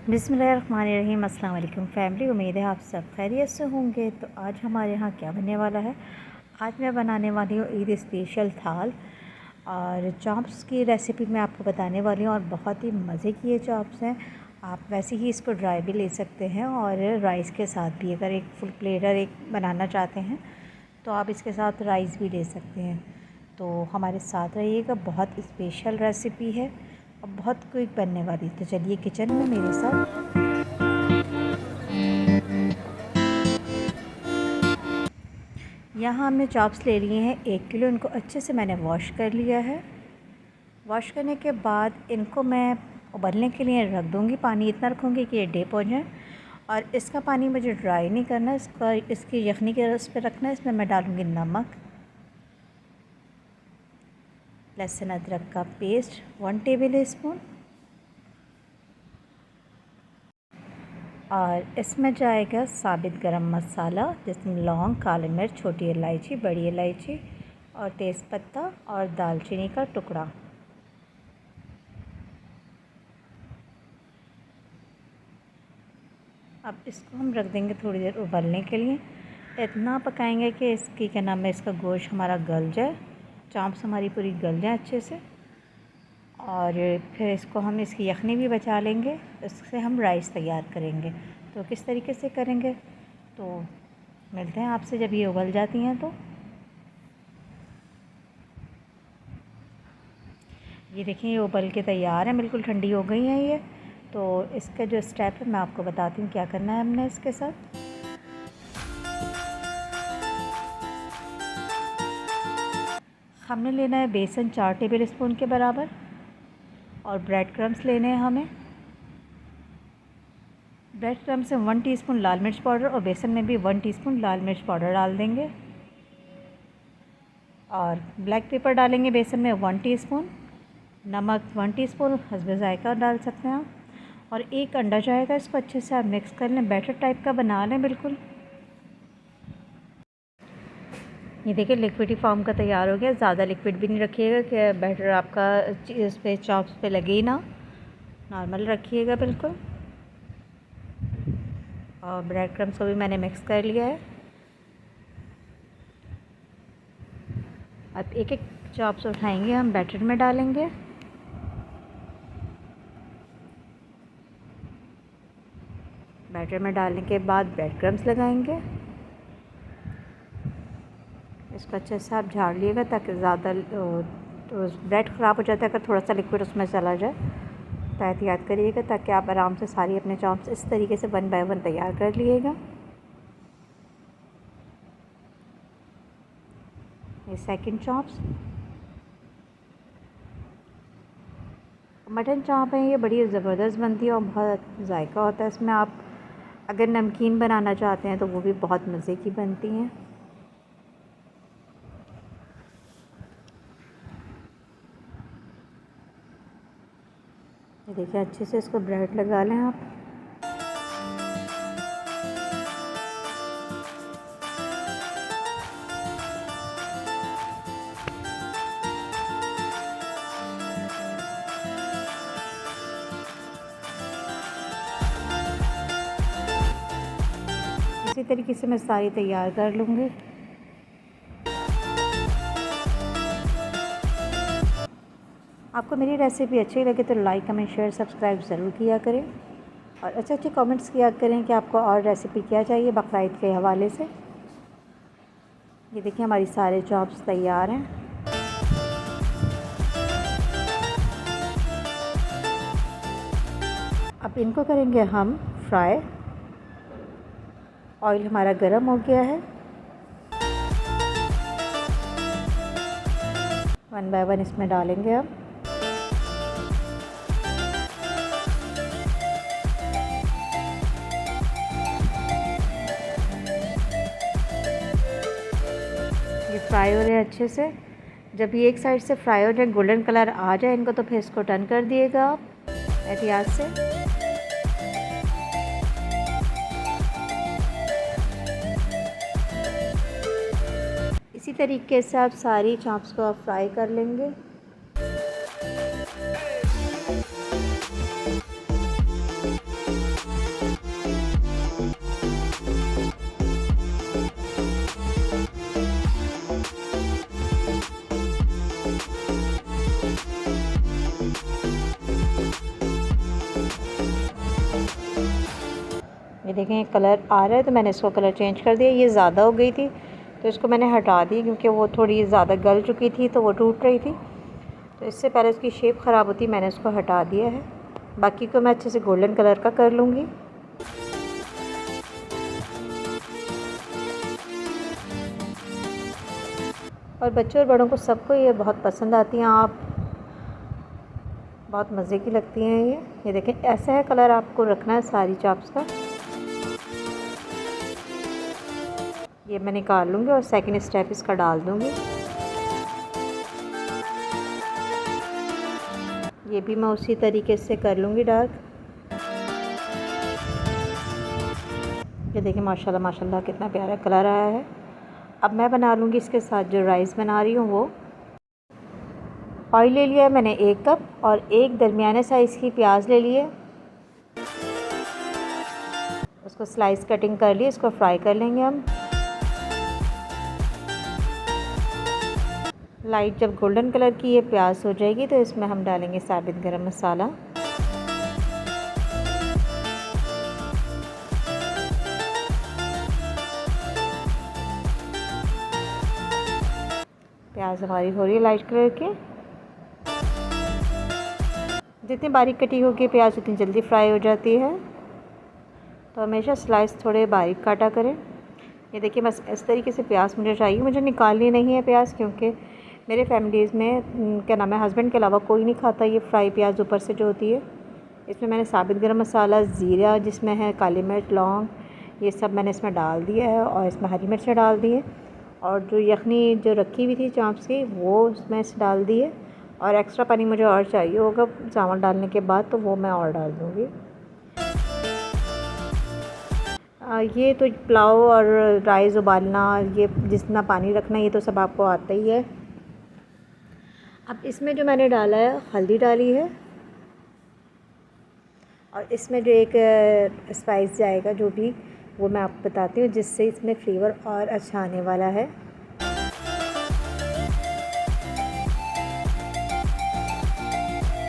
बिस्मिल्लाहिर्रहमानिर्रहीम। अस्सलाम वालेकुम फैमिली, उम्मीद है आप सब खैरियत से होंगे। तो आज हमारे यहाँ क्या बनने वाला है। आज मैं बनाने वाली हूँ ईद स्पेशल थाल और चॉप्स की रेसिपी मैं आपको बताने वाली हूँ। और बहुत ही मज़े की ये चॉप्स हैं। आप वैसे ही इसको ड्राई भी ले सकते हैं और राइस के साथ भी, अगर एक फुल प्लेटर एक बनाना चाहते हैं तो आप इसके साथ राइस भी ले सकते हैं। तो हमारे साथ रहिएगा, बहुत स्पेशल रेसिपी है और बहुत क्विक बनने वाली। तो चलिए किचन में मेरे साथ। यहाँ हमने चॉप्स ले लिए हैं 1 किलो। इनको अच्छे से मैंने वॉश कर लिया है। वॉश करने के बाद इनको मैं उबलने के लिए रख दूँगी। पानी इतना रखूँगी कि ये डिप हो जाए। और इसका पानी मुझे ड्राई नहीं करना, इसकी यखनी के रस पे रखना है। इसमें मैं डालूँगी नमक, लहसुन अदरक का पेस्ट 1 टेबल स्पून, और इसमें जाएगा साबित गरम मसाला जिसमें लौंग, काली मिर्च, छोटी इलायची, बड़ी इलायची और तेज़पत्ता और दालचीनी का टुकड़ा। अब इसको हम रख देंगे थोड़ी देर उबलने के लिए। इतना पकाएंगे कि इसकी क्या नाम है, इसका गोश्त हमारा गल जाए, चॉप्स हमारी पूरी गल जाए अच्छे से। और फिर इसको हम इसकी यखनी भी बचा लेंगे। इससे हम राइस तैयार करेंगे। तो किस तरीके से करेंगे तो मिलते हैं आपसे जब ये उबल जाती हैं। तो ये देखिए, ये उबल के तैयार है, बिल्कुल ठंडी हो गई हैं ये। तो इसका जो स्टेप है मैं आपको बताती हूँ क्या करना है हमने इसके साथ। हमने लेना है बेसन 4 टेबल स्पून के बराबर, और ब्रेड क्रम्स लेने हैं हमें। ब्रेड क्रम्स में 1 टीस्पून लाल मिर्च पाउडर, और बेसन में भी 1 टीस्पून लाल मिर्च पाउडर डाल देंगे। और ब्लैक पेपर डालेंगे बेसन में 1 टीस्पून, नमक 1 टीस्पून, हस्बे ज़ायका डाल सकते हैं आप। और एक अंडा जाएगा, इसको अच्छे से आप मिक्स कर लें, बैटर टाइप का बना लें बिल्कुल। ये देखिए लिक्विडी फॉर्म का तैयार हो गया। ज़्यादा लिक्विड भी नहीं रखिएगा कि बैटर आपका इस पे चॉप्स पे लगे ही ना, नॉर्मल रखिएगा बिल्कुल। और ब्रेड क्रम्स को भी मैंने मिक्स कर लिया है। अब एक एक चॉप्स उठाएंगे, हम बैटर में डालेंगे। बैटर में डालने के बाद ब्रेड क्रम्स लगाएंगे। इसको अच्छे से आप झाड़ लिएगा ताकि ज़्यादा तो ब्रेड ख़राब हो जाता है अगर थोड़ा सा लिक्विड उसमें चला जाए। तो एहतियात करिएगा ताकि आप आराम से सारी अपने चॉप्स इस तरीके से 1 बाय 1 तैयार कर लिएगा। ये सेकंड चॉप्स मटन चॉप है, ये बड़ी ज़बरदस्त बनती है और बहुत जायका होता है इसमें। आप अगर नमकीन बनाना चाहते हैं तो वो भी बहुत मज़े की बनती हैं। ये देखिए, अच्छे से इसको ब्रेड लगा लें आप। इसी तरीके से मैं सारी तैयार कर लूँगी। आपको मेरी रेसिपी अच्छी लगे तो लाइक, कमेंट, शेयर, सब्सक्राइब ज़रूर किया करें। और अच्छे अच्छे कमेंट्स किया करें कि आपको और रेसिपी क्या चाहिए बकरीद के हवाले से। ये देखिए, हमारी सारे चॉप्स तैयार हैं। अब इनको करेंगे हम फ्राई। ऑयल हमारा गर्म हो गया है। 1 बाय 1 इसमें डालेंगे अब। ये फ्राई हो रहे हैं अच्छे से। जब ये एक साइड से फ्राई हो जाए, गोल्डन कलर आ जाए इनको, तो फिर इसको टर्न कर दिएगा आप एहतियात से। इसी तरीके से आप सारी चॉप्स को आप फ्राई कर लेंगे। ये देखें कलर आ रहा है, तो मैंने इसको कलर चेंज कर दिया। ये ज़्यादा हो गई थी तो इसको मैंने हटा दी, क्योंकि वो थोड़ी ज़्यादा गल चुकी थी तो वो टूट रही थी। तो इससे पहले इसकी शेप ख़राब होती, मैंने इसको हटा दिया है। बाकी को मैं अच्छे से गोल्डन कलर का कर लूँगी। और बच्चों और बड़ों को सबको ये बहुत पसंद आती हैं। आप बहुत मज़े की लगती हैं ये देखें ऐसा है कलर आपको रखना है सारी चॉप्स का। ये मैं निकाल लूँगी और सेकंड स्टेप इसका डाल दूँगी। ये भी मैं उसी तरीके से कर लूँगी डार्क। ये देखिए माशाल्लाह माशाल्लाह कितना प्यारा कलर आया है। अब मैं बना लूँगी इसके साथ जो राइस बना रही हूँ वो। ऑयल ले लिया है मैंने 1 कप, और एक दरमियाने साइज़ की प्याज ले लिए, उसको स्लाइस कटिंग कर ली। इसको फ्राई कर लेंगे हम। लाइट जब गोल्डन कलर की ये प्याज हो जाएगी तो इसमें हम डालेंगे साबित गरम मसाला। प्याज हमारी हो रही है लाइट कलर की। जितनी बारीक कटी होगी प्याज उतनी जल्दी फ्राई हो जाती है, तो हमेशा स्लाइस थोड़े बारीक काटा करें। ये देखिए बस इस तरीके से प्याज मुझे चाहिए। मुझे निकालनी नहीं है प्याज, क्योंकि मेरे फैमिलीज़ में क्या नाम है हस्बैंड के अलावा कोई नहीं खाता ये फ्राई प्याज ऊपर से जो होती है। इसमें मैंने साबित गरम मसाला, ज़ीरा जिसमें है, काली मिर्च, लौंग, ये सब मैंने इसमें डाल दिया है, और इसमें हरी मिर्चें डाल दी है, और जो यखनी जो रखी हुई थी चाँप्स की वो उसमें से डाल दी है। और एक्स्ट्रा पानी मुझे और चाहिए होगा चावल डालने के बाद, तो वो मैं और डाल दूँगी। ये तो पुलाव और राइस उबालना, ये जितना पानी रखना, ये तो सब आपको आता ही है। अब इसमें जो मैंने डाला है हल्दी डाली है, और इसमें जो एक स्पाइस जाएगा जो भी वो मैं आपको बताती हूँ, जिससे इसमें फ्लेवर और अच्छा आने वाला है।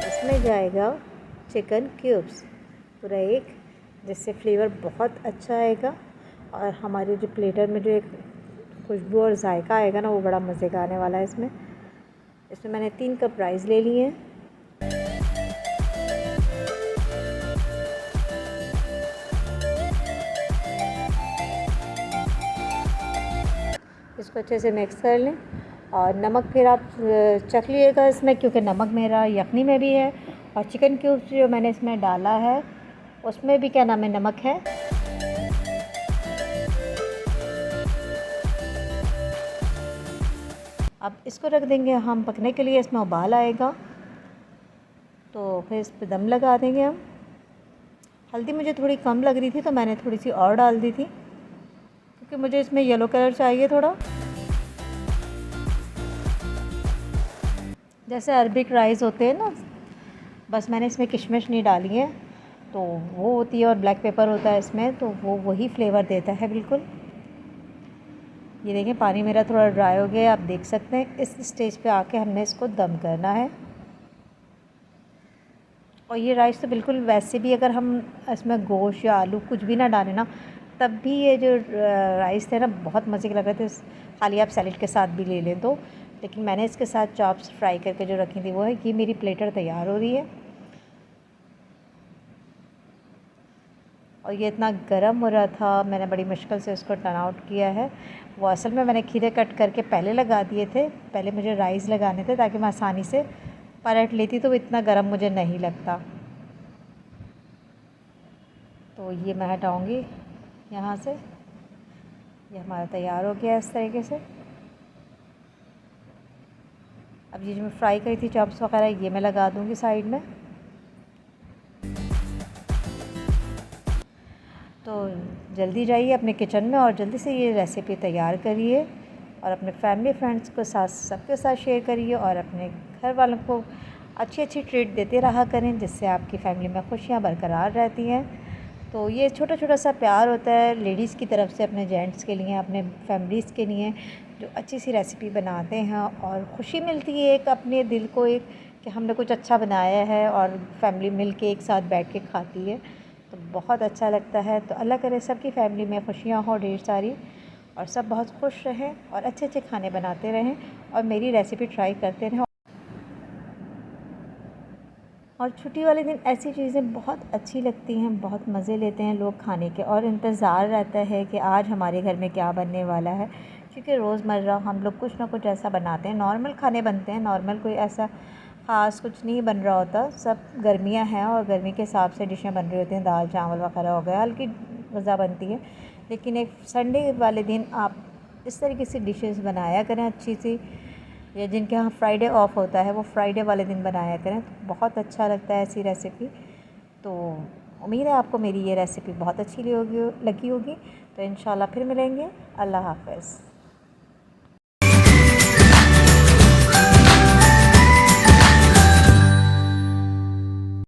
इसमें जाएगा चिकन क्यूब्स पूरा एक, जिससे फ्लेवर बहुत अच्छा आएगा, और हमारे जो प्लेटर में जो एक खुशबू और जायका आएगा ना वो बड़ा मज़े का आने वाला है इसमें। इसमें मैंने 3 कप राइस ले लिए हैं। इसको अच्छे से मिक्स कर लें, और नमक फिर आप चख लीजिएगा इसमें, क्योंकि नमक मेरा यखनी में भी है, और चिकन क्यूब्स जो मैंने इसमें डाला है उसमें भी क्या नाम है नमक है। अब इसको रख देंगे हम पकने के लिए। इसमें उबाल आएगा तो फिर इस पर दम लगा देंगे हम। हल्दी मुझे थोड़ी कम लग रही थी तो मैंने थोड़ी सी और डाल दी थी, क्योंकि मुझे इसमें येलो कलर चाहिए थोड़ा। जैसे अरबिक राइस होते हैं ना, बस मैंने इसमें किशमिश नहीं डाली है, तो वो होती है, और ब्लैक पेपर होता है इसमें, तो वो वही फ्लेवर देता है बिल्कुल। ये देखें पानी मेरा थोड़ा ड्राई हो गया, आप देख सकते हैं। इस स्टेज पे आके हमने इसको दम करना है। और ये राइस तो बिल्कुल वैसे भी अगर हम इसमें गोश्त या आलू कुछ भी ना डालें ना, तब भी ये जो राइस थे ना बहुत मज़े के लग रहे थे। खाली आप सैलेड के साथ भी ले लें तो, लेकिन मैंने इसके साथ चॉप्स फ्राई करके जो रखी थी वो है। ये मेरी प्लेटर तैयार हो रही है, और ये इतना गर्म हो रहा था, मैंने बड़ी मुश्किल से इसको टर्न आउट किया है। वो असल में मैंने खीरे कट करके पहले लगा दिए थे, पहले मुझे राइस लगाने थे ताकि मैं आसानी से पलट लेती, तो इतना गर्म मुझे नहीं लगता। तो ये मैं हटाऊँगी यहाँ से। ये हमारा तैयार हो गया इस तरीके से। अब ये जो मैं फ्राई करी थी चॉप्स वगैरह, ये मैं लगा दूँगी साइड में। तो जल्दी जाइए अपने किचन में और जल्दी से ये रेसिपी तैयार करिए, और अपने फैमिली फ्रेंड्स को साथ सबके साथ शेयर करिए, और अपने घर वालों को अच्छी अच्छी ट्रीट देते रहा करें, जिससे आपकी फैमिली में खुशियाँ बरकरार रहती हैं। तो ये छोटा छोटा सा प्यार होता है लेडीज़ की तरफ से अपने जेंट्स के लिए, अपने फैमिलीज़ के लिए, जो अच्छी सी रेसिपी बनाते हैं, और ख़ुशी मिलती है एक अपने दिल को एक कि हमने कुछ अच्छा बनाया है और फैमिली मिल के एक साथ बैठ के खाती है, तो बहुत अच्छा लगता है। तो अल्लाह करे सबकी फ़ैमिली में खुशियाँ हो ढेर सारी, और सब बहुत खुश रहें और अच्छे अच्छे खाने बनाते रहें और मेरी रेसिपी ट्राई करते रहें। और छुट्टी वाले दिन ऐसी चीज़ें बहुत अच्छी लगती हैं, बहुत मज़े लेते हैं लोग खाने के, और इंतज़ार रहता है कि आज हमारे घर में क्या बनने वाला है, क्योंकि रोज़मर्रा हम लोग कुछ ना कुछ ऐसा बनाते हैं। नॉर्मल खाने बनते हैं, नॉर्मल कोई ऐसा ख़ास कुछ नहीं बन रहा होता। सब गर्मियां हैं और गर्मी के हिसाब से डिशें बन रही होती हैं, दाल चावल वगैरह हो गया, हल्की ग़िज़ा बनती है। लेकिन एक संडे वाले दिन आप इस तरीके से डिशेस बनाया करें अच्छी सी, या जिनके यहाँ फ्राइडे ऑफ होता है वो फ्राइडे वाले दिन बनाया करें, तो बहुत अच्छा लगता है ऐसी रेसिपी। तो उम्मीद है आपको मेरी ये रेसिपी बहुत अच्छी लगी होगी। तो इंशाल्लाह फिर मिलेंगे। अल्लाह हाफ़िज़।